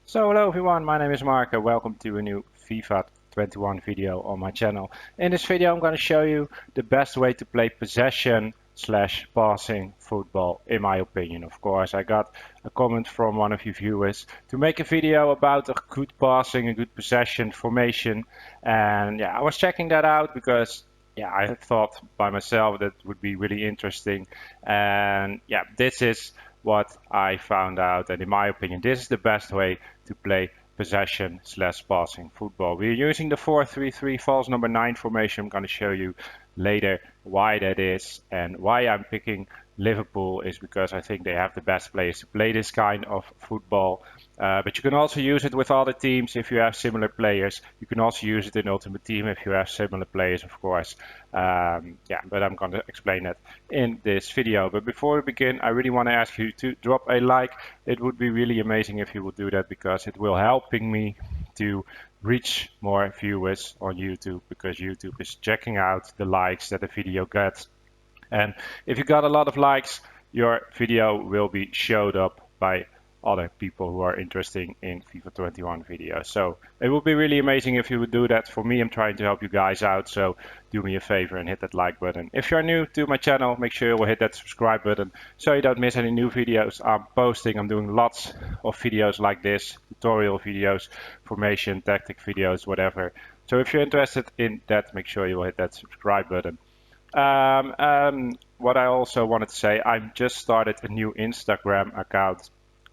So hello everyone, my name is Mark and welcome to a new FIFA 21 video on my channel. In this video I'm going to show you the best way to play possession slash passing football, in my opinion. Of course, I got a comment from one of you viewers to make a video about a good passing, a good possession formation, and yeah, I was checking that out because I thought by myself that would be really interesting, and yeah, this is what I found out, and in my opinion this is the best way to play possession slash passing football. We're using the 4-3-3 false number 9 formation. I'm going to show you later why that is, and why I'm picking Liverpool is because I think they have the best players to play this kind of football. But you can also use it with other teams if you have similar players. You can also use it in Ultimate Team if you have similar players, of course. But I'm going to explain that in this video. But before we begin, I really want to ask you to drop a like. It would be really amazing if you would do that, because it will helping me to reach more viewers on YouTube, because YouTube is checking out the likes that the video gets. And if you got a lot of likes, your video will be showed up by other people who are interested in FIFA 21 videos. So it would be really amazing if you would do that for me. I'm trying to help you guys out, so do me a favor and hit that like button. If you're new to my channel, make sure you will hit that subscribe button so you don't miss any new videos I'm posting. I'm doing lots of videos like this, tutorial videos, formation, tactic videos, whatever. So if you're interested in that, make sure you will hit that subscribe button. What I also wanted to say, I've just started a new Instagram account.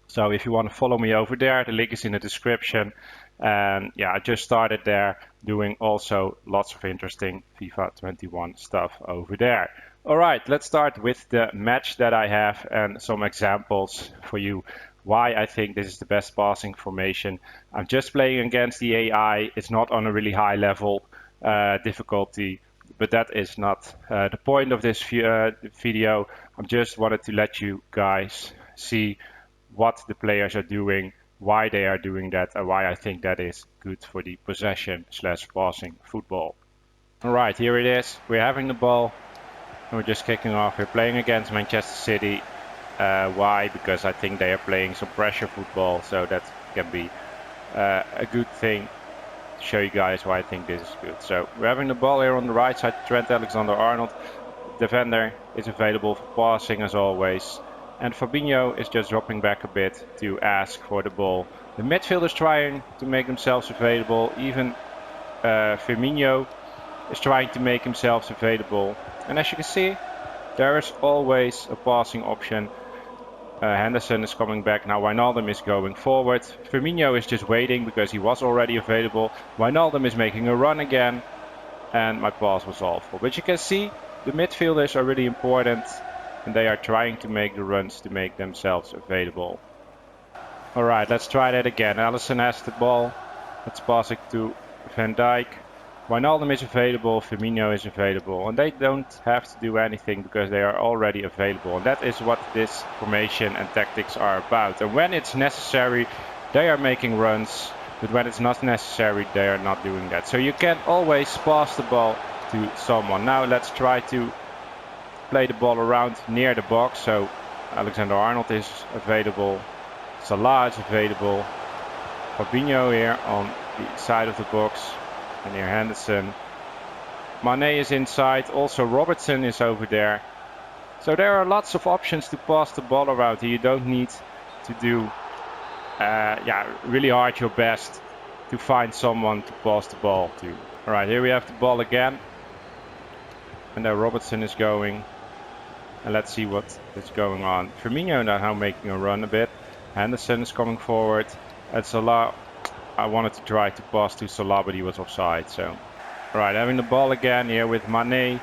So if you want to follow me over there, the link is in the description. And yeah, I just started there doing also lots of interesting FIFA 21 stuff over there. All right, let's start with the match that I have and some examples for you why I think this is the best passing formation. I'm just playing against the AI. It's not on a really high level difficulty, but that is not the point of this video. I just wanted to let you guys see what the players are doing, why they are doing that, and why I think that is good for the possession slash passing football. All right, here it is. We're having the ball and we're just kicking off. We're playing against Manchester City. Why? Because I think they are playing some pressure football, so that can be a good thing to show you guys why I think this is good. So we're having the ball here on the right side. Trent Alexander-Arnold, defender, is available for passing as always. And Fabinho is just dropping back a bit to ask for the ball. The midfielders trying to make themselves available. Even Firmino is trying to make himself available. And as you can see, there is always a passing option. Henderson is coming back. Now Wijnaldum is going forward. Firmino is just waiting because he was already available. Wijnaldum is making a run again. And my pass was awful. But you can see the midfielders are really important. And they are trying to make the runs to make themselves available. Alright, let's try that again. Alisson has the ball. Let's pass it to Van Dijk. Wijnaldum is available, Firmino is available. And they don't have to do anything because they are already available. And that is what this formation and tactics are about. And when it's necessary, they are making runs. But when it's not necessary, they are not doing that. So you can always pass the ball to someone. Now let's try to play the ball around near the box. So Alexander-Arnold is available, Salah is available, Fabinho here on the side of the box, and here Henderson. Mane is inside, also Robertson is over there. So there are lots of options to pass the ball around here. You don't need to do really hard your best to find someone to pass the ball to. Alright, here we have the ball again. And there Robertson is going. And let's see what is going on. Firmino now making a run a bit. Henderson is coming forward. And Salah, I wanted to try to pass to Salah, but he was offside. So, alright, having the ball again here with Mane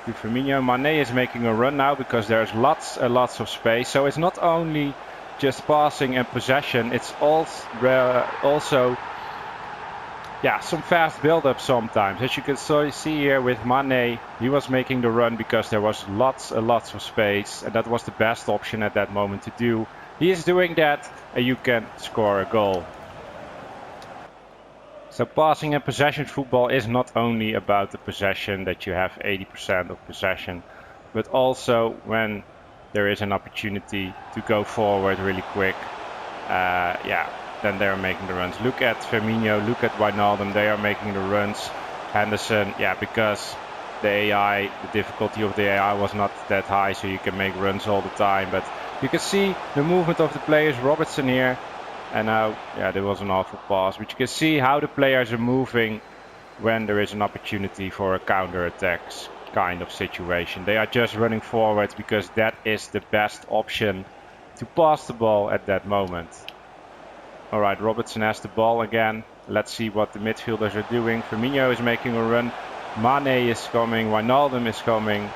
to Firmino. Mane is making a run now because there's lots and lots of space. So it's not only just passing and possession. It's also some fast build-up sometimes. As you can see here with Mane, he was making the run because there was lots and lots of space, and that was the best option at that moment to do. He is doing that, and you can score a goal. So passing and possession football is not only about the possession, that you have 80% of possession, but also when there is an opportunity to go forward really quick. then they're making the runs. Look at Firmino, look at Wijnaldum, they are making the runs. Henderson, yeah, because the AI, the difficulty of the AI was not that high, so you can make runs all the time. But you can see the movement of the players. Robertson here, and now, yeah, there was an awful pass. But you can see how the players are moving when there is an opportunity for a counter-attack kind of situation. They are just running forward because that is the best option to pass the ball at that moment. All right, Robertson has the ball again. Let's see what the midfielders are doing. Firmino is making a run. Mane is coming. Wijnaldum is coming.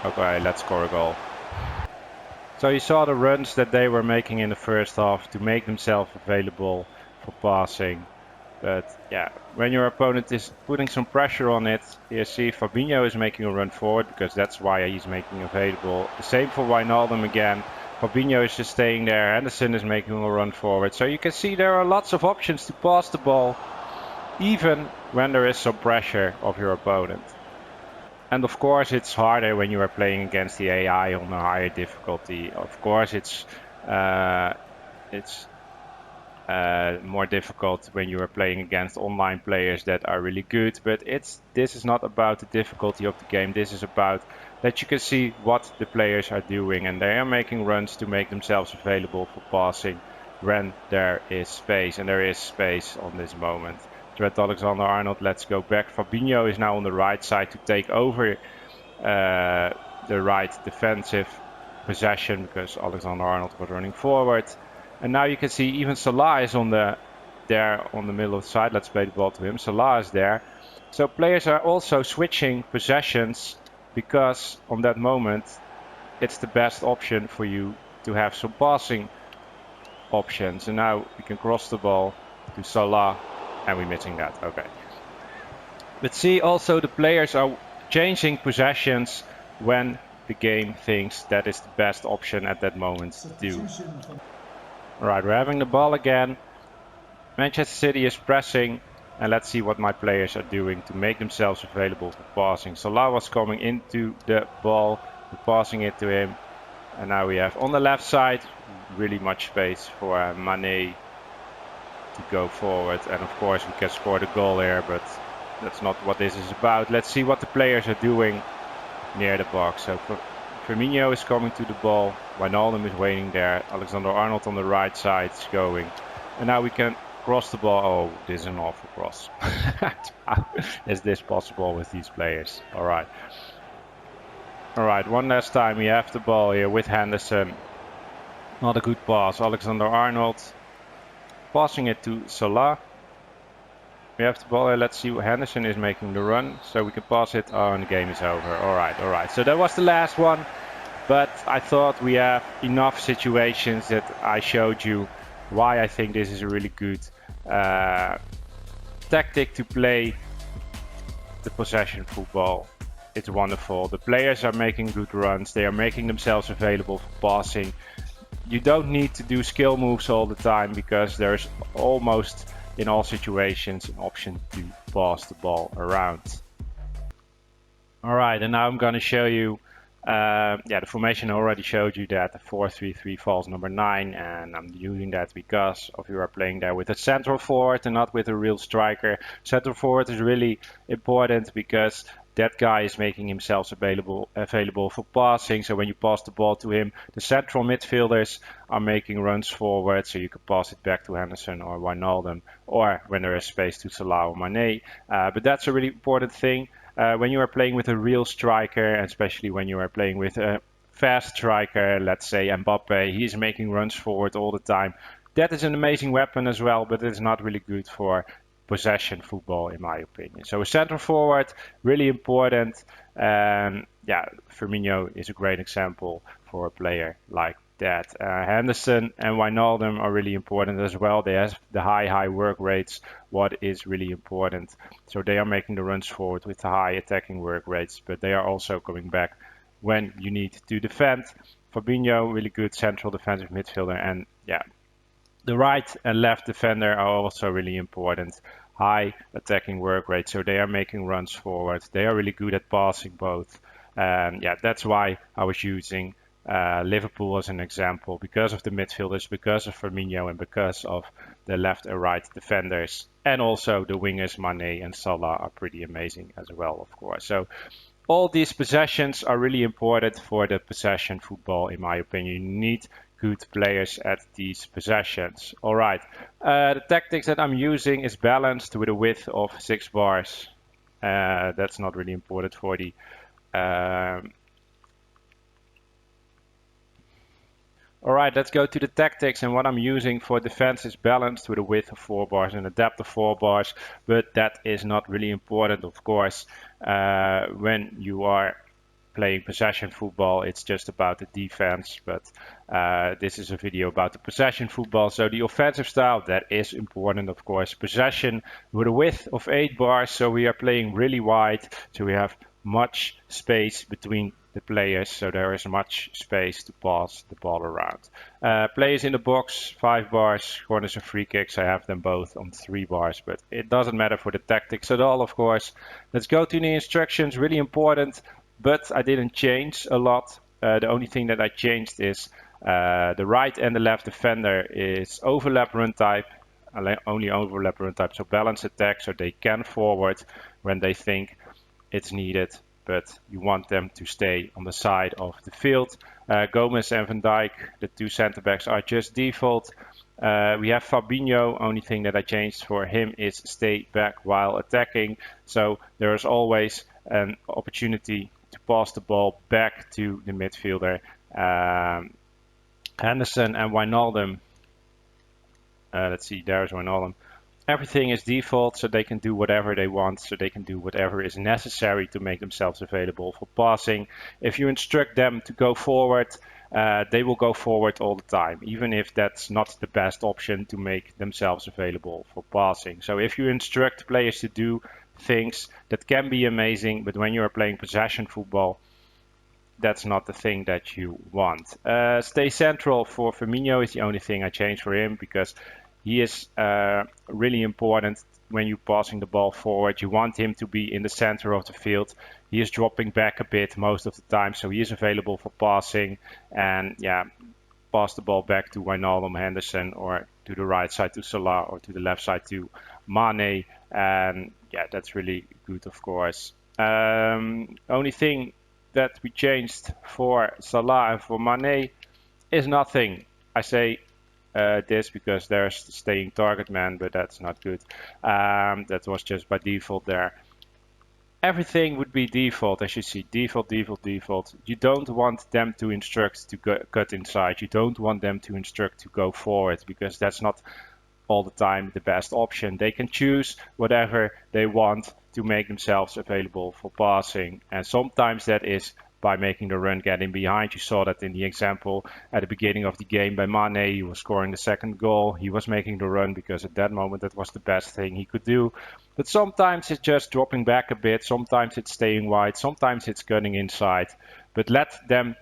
Okay, let's score a goal. So you saw the runs that they were making in the first half to make themselves available for passing. But yeah, when your opponent is putting some pressure on it, you see Fabinho is making a run forward because that's why he's making available. The same for Wijnaldum again. Fabinho is just staying there. Henderson is making a run forward. So you can see there are lots of options to pass the ball, even when there is some pressure of your opponent. And of course it's harder when you are playing against the AI on a higher difficulty. Of course it's more difficult when you are playing against online players that are really good, but this is not about the difficulty of the game. This is about that you can see what the players are doing, and they are making runs to make themselves available for passing when there is space, and there is space on this moment. Trent Alexander-Arnold, let's go back. Fabinho is now on the right side to take over the right defensive possession because Alexander-Arnold was running forward. And now you can see even Salah is there on the middle of the side. Let's play the ball to him. Salah is there. So players are also switching possessions because on that moment it's the best option for you to have some passing options. And now we can cross the ball to Salah, and we're missing that. Okay. But see, also the players are changing possessions when the game thinks that is the best option at that moment to do. Alright, we're having the ball again. Manchester City is pressing, and let's see what my players are doing to make themselves available for passing. Salah was coming into the ball, passing it to him, and now we have on the left side really much space for Mane to go forward, and of course we can score the goal here, but that's not what this is about. Let's see what the players are doing near the box. So Firmino is coming to the ball, Wijnaldum is waiting there, Alexander-Arnold on the right side is going, and now we can cross the ball. Oh, this is an awful cross. How is this possible with these players? Alright, one last time. We have the ball here with Henderson. Not a good pass. Alexander-Arnold passing it to Salah. We have the ball here. Let's see what Henderson is making the run, so we can pass it. Oh, and the game is over. Alright. So that was the last one, but I thought we have enough situations that I showed you why I think this is a really good tactic to play the possession football. It's wonderful. The players are making good runs. They are making themselves available for passing. You don't need to do skill moves all the time because there's almost in all situations an option to pass the ball around. Alright, and now I'm going to show you the formation. I already showed you that the 4-3-3 falls number 9, and I'm using that because of you are playing there with a central forward and not with a real striker. Central forward is really important because that guy is making himself available for passing. So when you pass the ball to him, the central midfielders are making runs forward, so you can pass it back to Henderson or Wijnaldum, or when there is space to Salah or Mane. But that's a really important thing when you are playing with a real striker, and especially when you are playing with a fast striker, let's say Mbappe. He's making runs forward all the time. That is an amazing weapon as well, but it's not really good for possession football in my opinion. So a central forward, really important. Firmino is a great example for a player like that. Henderson and Wijnaldum are really important as well. They have the high work rates, what is really important. So they are making the runs forward with the high attacking work rates, but they are also coming back when you need to defend. Fabinho, really good central defensive midfielder, and the right and left defender are also really important. High attacking work rate, so they are making runs forward. They are really good at passing both. That's why I was using Liverpool as an example, because of the midfielders, because of Firmino, and because of the left and right defenders, and also the wingers Mane and Salah are pretty amazing as well, of course. So all these possessions are really important for the possession football, in my opinion. You need good players at these possessions. All right, the tactics that I'm using is balanced with a width of 6 bars. That's not really important for the all right, let's go to the tactics, and what I'm using for defense is balanced with a width of 4 bars and a depth of 4 bars, but that is not really important, of course. When you are playing possession football, it's just about the defense, but this is a video about the possession football. So the offensive style, that is important, of course. Possession with a width of 8 bars, so we are playing really wide, so we have much space between the players, so there is much space to pass the ball around. Players in the box, 5 bars, corners and free kicks, I have them both on 3 bars, but it doesn't matter for the tactics at all, of course. Let's go to the instructions, really important, but I didn't change a lot. The only thing that I changed is the right and the left defender is overlap run type, only overlap run type, so balance attack, so they can forward when they think it's needed, but you want them to stay on the side of the field. Gomez and Van Dijk, the 2 center backs, are just default. We have Fabinho. Only thing that I changed for him is stay back while attacking. So there is always an opportunity to pass the ball back to the midfielder. Henderson and Wijnaldum. Let's see, there's Wijnaldum. Everything is default, so they can do whatever they want, so they can do whatever is necessary to make themselves available for passing. If you instruct them to go forward, they will go forward all the time, even if that's not the best option to make themselves available for passing. So if you instruct players to do things, that can be amazing, but when you are playing possession football, that's not the thing that you want. Stay central for Firmino is the only thing I changed for him, because he is really important when you're passing the ball forward. You want him to be in the center of the field. He is dropping back a bit most of the time, so he is available for passing. And yeah, pass the ball back to Wijnaldum, Henderson, or to the right side to Salah, or to the left side to Mane. And yeah, that's really good, of course. Only thing that we changed for Salah and for Mane is nothing. I say this because there's the staying target man, but that's not good. That was just by default there. Everything would be default, as you see, default, default, default. You don't want them to instruct to cut inside. You don't want them to instruct to go forward, because that's not all the time the best option. They can choose whatever they want to make themselves available for passing, and sometimes that is by making the run, getting behind. You saw that in the example at the beginning of the game by Mane. He was scoring the second goal. He was making the run because at that moment that was the best thing he could do. But sometimes it's just dropping back a bit. Sometimes it's staying wide. Sometimes it's cutting inside. But let them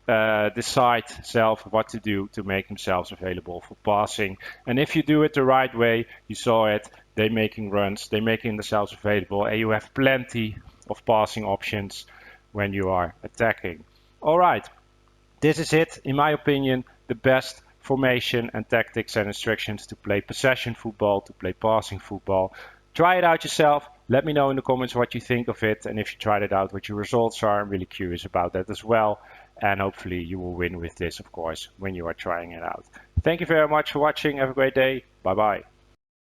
decide self what to do to make themselves available for passing. And if you do it the right way, you saw it, they're making runs, they're making themselves available, and you have plenty of passing options when you are attacking. All right, this is it, in my opinion, the best formation and tactics and instructions to play possession football, to play passing football. Try it out yourself. Let me know in the comments what you think of it, and if you tried it out, what your results are. I'm really curious about that as well. And hopefully you will win with this, of course, when you are trying it out. Thank you very much for watching. Have a great day. Bye bye.